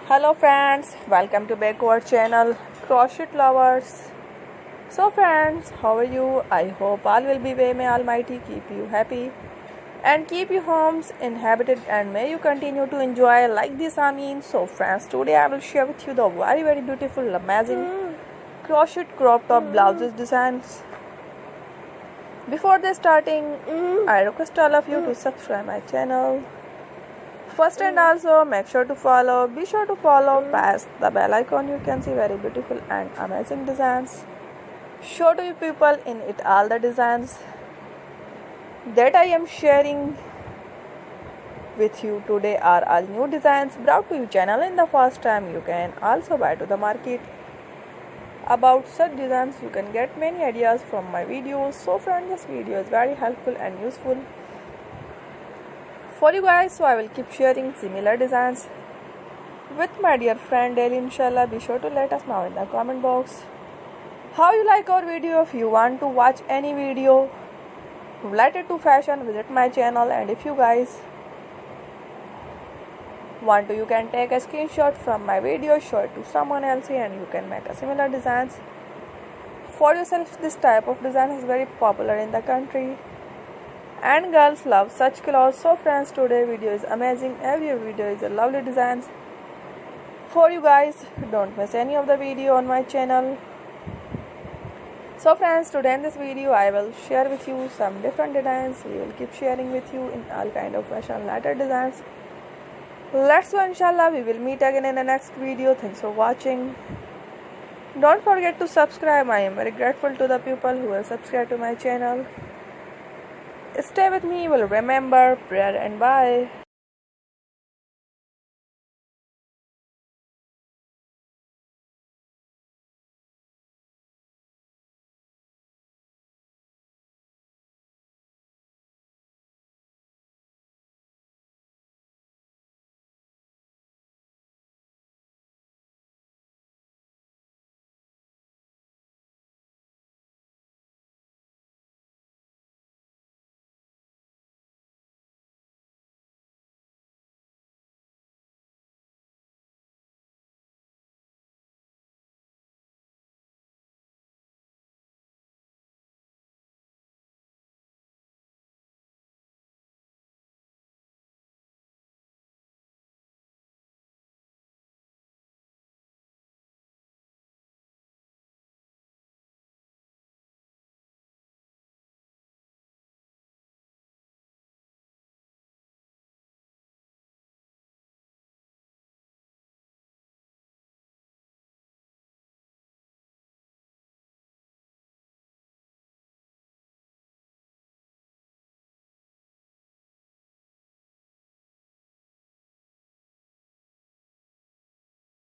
Hello friends, welcome to back our channel Crochet Lovers. So friends, how are you? I hope all will be well. May Almighty keep you happy and keep your homes inhabited, and may you continue to enjoy like this. So friends, today I will share with you the very beautiful, amazing crochet crop top blouses designs. Before the starting, I request all of you to subscribe my channel. First and also be sure to follow, press the bell icon. You can see very beautiful and amazing designs. Show to you people in it all the designs that I am sharing with you today are all new designs brought to your channel in the first time. You can also buy to the market about such designs. You can get many ideas from my videos. So friends, this video is very helpful and useful for you guys, so I will keep sharing similar designs with my dear friend daily, inshallah. Be sure to let us know in the comment box how you like our video. If you want to watch any video related to fashion, visit my channel, and if you guys want to, you can take a screenshot from my video, show it to someone else, and you can make a similar designs for yourself. This type of design is very popular in the country and girls love such clothes. So friends, today video is amazing. Every video is a lovely designs for you guys. Don't miss any of the video on my channel. So friends, today in this video I will share with you some different designs. We will keep sharing with you in all kind of fashion related designs. Let's go, inshallah. We will meet again in the next video. Thanks for watching. Don't forget to subscribe. I am very grateful to the people who have subscribed to my channel. Stay with me, will remember prayer, and bye.